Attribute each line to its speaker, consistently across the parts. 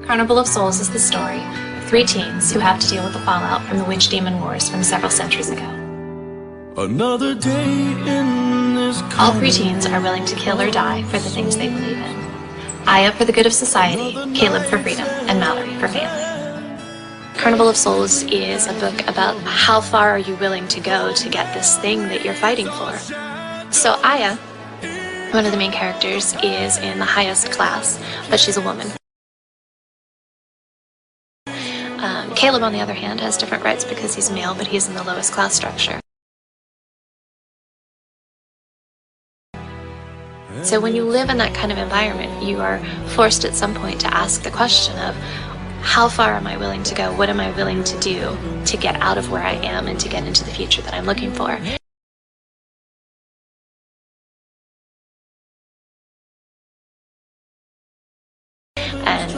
Speaker 1: Carnival of Souls is the story of three teens who have to deal with the fallout from the witch-demon wars from several centuries ago.
Speaker 2: Another day in this
Speaker 1: All three teens are willing to kill or die for the things they believe in. Aya for the good of society, Caleb for freedom, and Mallory for family. Carnival of Souls is a book about how far are you willing to go to get this thing that you're fighting for. So Aya, one of the main characters, is in the highest class, but she's a woman. Caleb, on the other hand, has different rights because he's male, but he's in the lowest class structure. So when you live in that kind of environment, you are forced at some point to ask the question of, how far am I willing to go? What am I willing to do to get out of where I am and to get into the future that I'm looking for? And,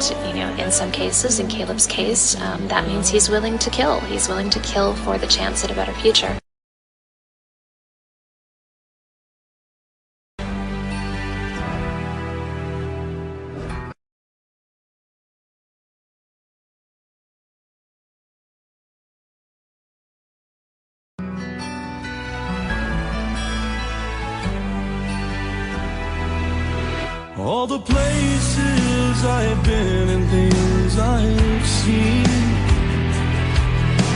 Speaker 1: in some cases, in Caleb's case, that means he's willing to kill. He's willing to kill for the chance at a better future.
Speaker 2: all the places I've been and things I've seen,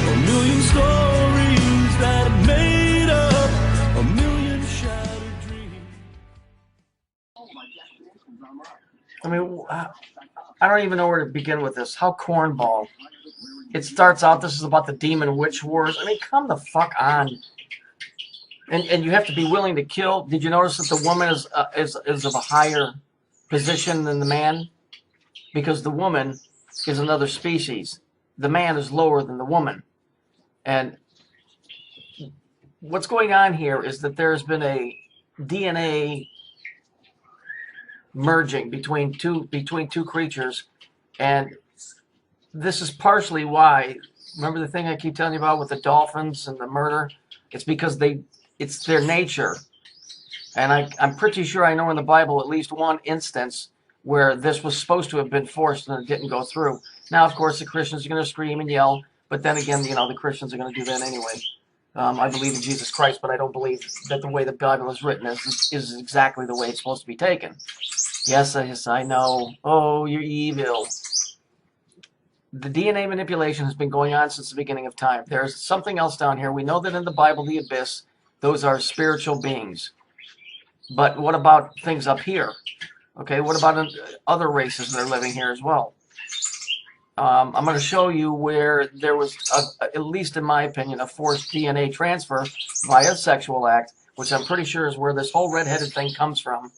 Speaker 2: a million stories that have made up a million shattered dreams.
Speaker 3: I mean, I don't even know where to begin with this. How cornball. It starts out, this is about the demon witch wars. I mean, come the fuck on. And you have to be willing to kill. Did you notice that the woman is of a higher position than the man? Because the woman is another species. The man is lower than the woman. And what's going on here is that there's been a DNA merging between two creatures, and this is partially why. Remember the thing I keep telling you about with the dolphins and the murder? It's because it's their nature. And I'm pretty sure I know in the Bible at least one instance where this was supposed to have been forced and it didn't go through. Now, of course, the Christians are going to scream and yell, but then again, the Christians are going to do that anyway. I believe in Jesus Christ, but I don't believe that the way the Bible is written is exactly the way it's supposed to be taken. Yes, I know. Oh, you're evil. The DNA manipulation has been going on since the beginning of time. There's something else down here. We know that in the Bible, the abyss, those are spiritual beings. But what about things up here? Okay, what about other races that are living here as well? I'm going to show you where there was, at least in my opinion, a forced DNA transfer via sexual act, which I'm pretty sure is where this whole red-headed thing comes from.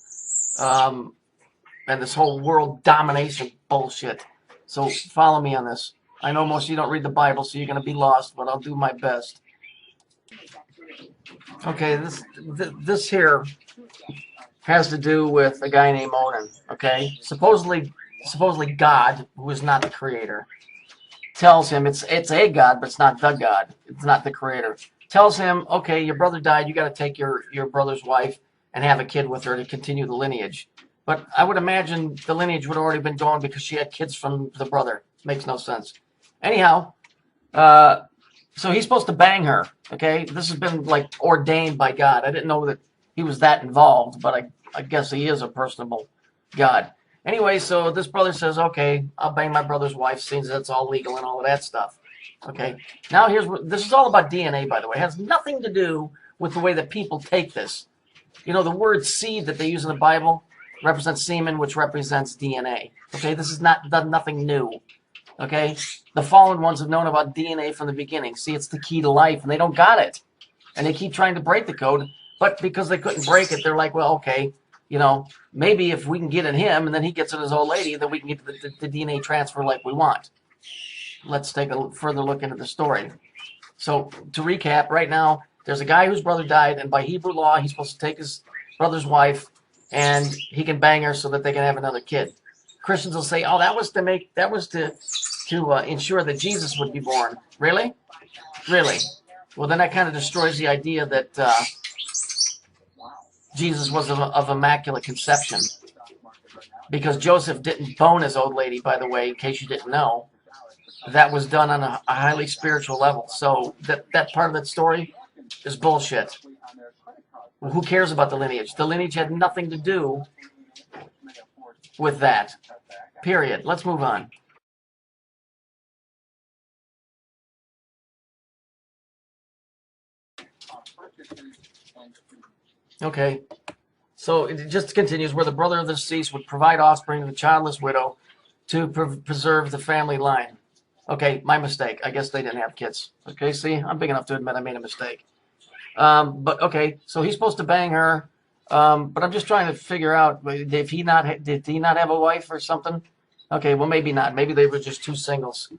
Speaker 3: And this whole world domination bullshit. So follow me on this. I know most of you don't read the Bible, so you're going to be lost, but I'll do my best. Okay, this here has to do with a guy named Odin. Okay, supposedly God, who is not the creator, tells him it's a God, but it's not the God. It's not the creator. Tells him, okay, your brother died. You got to take your brother's wife and have a kid with her to continue the lineage. But I would imagine the lineage would have already been gone because she had kids from the brother. Makes no sense. Anyhow, so he's supposed to bang her. Okay, this has been like ordained by God. I didn't know that he was that involved, but I guess he is a personable God. Anyway, so this brother says, okay, I'll bang my brother's wife, since that's all legal and all of that stuff. Okay, now this is all about DNA, by the way. It has nothing to do with the way that people take this. The word seed that they use in the Bible represents semen, which represents DNA. Okay, this is nothing new. Okay, the fallen ones have known about DNA from the beginning. See, it's the key to life, and they don't got it. And they keep trying to break the code, but because they couldn't break it, they're like, well, okay, maybe if we can get in him, and then he gets in his old lady, then we can get the DNA transfer like we want. Let's take a further look into the story. So, to recap, right now, there's a guy whose brother died, and by Hebrew law, he's supposed to take his brother's wife, and he can bang her so that they can have another kid. Christians will say, "Oh, that was to ensure that Jesus would be born." Really? Really? Well, then that kind of destroys the idea that Jesus was of immaculate conception. because Joseph didn't bone his old lady, by the way, in case you didn't know. That was done on a highly spiritual level. So that part of that story is bullshit. Who cares about the lineage? The lineage had nothing to do with that. Period. Let's move on. Okay. So it just continues where the brother of the deceased would provide offspring to the childless widow to preserve the family line. Okay, my mistake. I guess they didn't have kids. Okay, see, I'm big enough to admit I made a mistake. But okay, so he's supposed to bang her. But I'm just trying to figure out did he not have a wife or something? Okay, well maybe not. Maybe they were just two singles.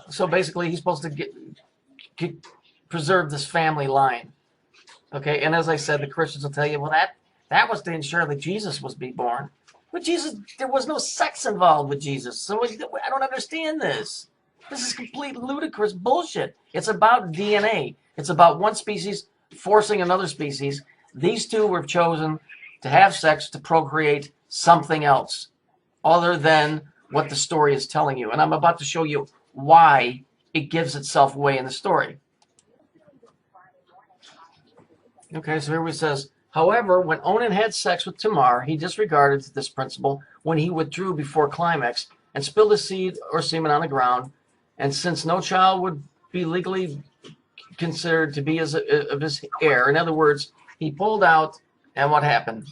Speaker 3: So basically, he's supposed to preserve this family line. Okay, and as I said, the Christians will tell you, well, that was to ensure that Jesus was be born. But Jesus, there was no sex involved with Jesus. So I don't understand this. This is complete ludicrous bullshit. It's about DNA. It's about one species forcing another species. These two were chosen to have sex to procreate something else other than what the story is telling you. And I'm about to show you why it gives itself away in the story. Okay, so here it says, however, when Onan had sex with Tamar, he disregarded this principle when he withdrew before climax and spilled his seed or semen on the ground. And since no child would be legally considered to be of his heir, in other words, he pulled out, and what happened?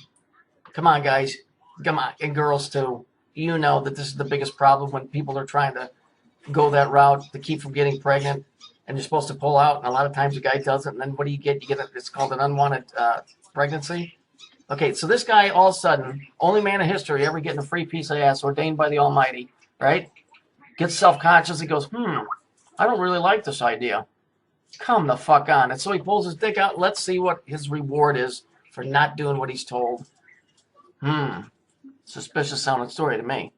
Speaker 3: Come on, guys. Come on, and girls too. You know that this is the biggest problem when people are trying to go that route to keep from getting pregnant. And you're supposed to pull out, and a lot of times the guy doesn't, and then what do you get? You get it's called an unwanted pregnancy. Okay, so this guy, all of a sudden, only man in history ever getting a free piece of ass ordained by the Almighty, right? Gets self-conscious. He goes, I don't really like this idea. Come the fuck on. And so he pulls his dick out. Let's see what his reward is for not doing what he's told. Suspicious sounding story to me.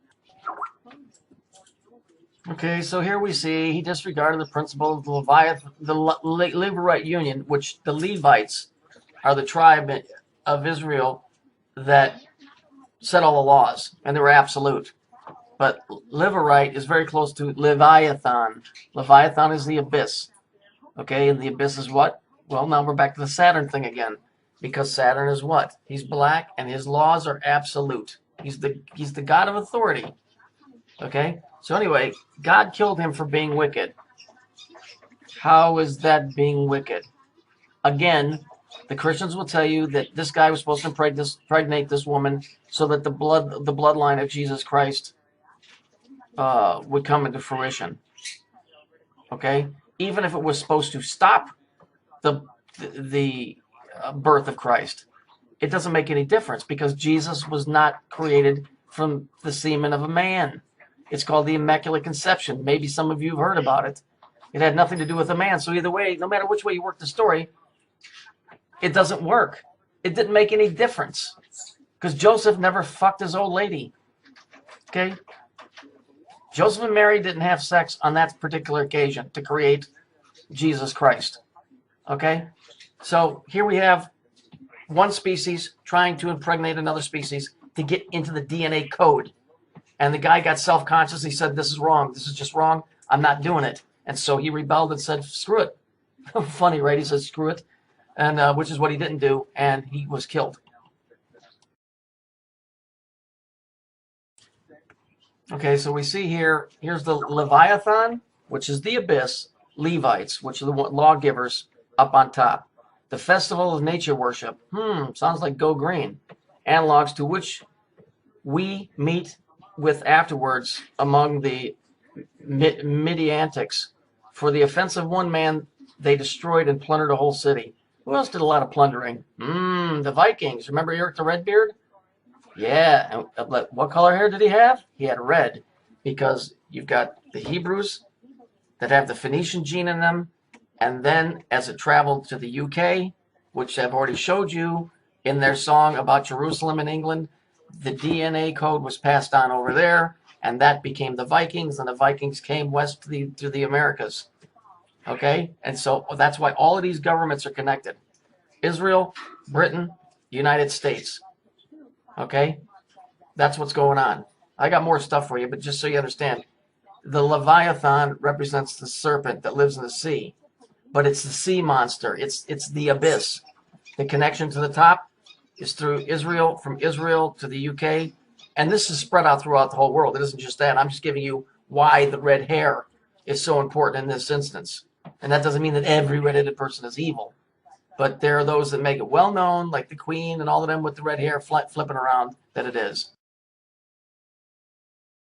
Speaker 3: Okay, so here we see he disregarded the principle of the Levirate Union, which the Levites are the tribe of Israel that set all the laws, and they were absolute. But Levirate is very close to Leviathan. Leviathan is the abyss. Okay, and the abyss is what? Well, now we're back to the Saturn thing again, because Saturn is what? He's black, and his laws are absolute. He's the god of authority. Okay. So anyway, God killed him for being wicked. How is that being wicked? Again, the Christians will tell you that this guy was supposed to impregnate this woman so that the bloodline of Jesus Christ would come into fruition. Okay, even if it was supposed to stop the birth of Christ, it doesn't make any difference because Jesus was not created from the semen of a man. It's called the Immaculate Conception. Maybe some of you have heard about it. It had nothing to do with a man. So either way, no matter which way you work the story, it doesn't work. It didn't make any difference because Joseph never fucked his old lady. Okay? Joseph and Mary didn't have sex on that particular occasion to create Jesus Christ. Okay? So here we have one species trying to impregnate another species to get into the DNA code. And the guy got self-conscious. He said, this is wrong. This is just wrong. I'm not doing it. And so he rebelled and said, screw it. Funny, right? He said, screw it. And which is what he didn't do. And he was killed. Okay, so we see here, here's the Leviathan, which is the abyss, Levites, which are the lawgivers up on top. The festival of nature worship. Sounds like Go Green. Analogs to which we meet with afterwards among the Midiantics. For the offense of one man, they destroyed and plundered a whole city. Who else did a lot of plundering? The Vikings. Remember Eric the Redbeard? Yeah. And what color hair did he have? He had red. Because you've got the Hebrews that have the Phoenician gene in them. And then as it traveled to the UK, which I've already showed you in their song about Jerusalem in England, the DNA code was passed on over there, and that became the Vikings, and the Vikings came west to the Americas. Okay? And so that's why all of these governments are connected. Israel, Britain, United States. Okay? That's what's going on. I got more stuff for you, but just so you understand, the Leviathan represents the serpent that lives in the sea, but it's the sea monster. It's the abyss. The connection to the top is through Israel, from Israel to the UK, and this is spread out throughout the whole world. It isn't just that. I'm just giving you why the red hair is so important in this instance. And that doesn't mean that every red-headed person is evil, but there are those that make it well known, like the Queen and all of them with the red hair flipping around, that it is.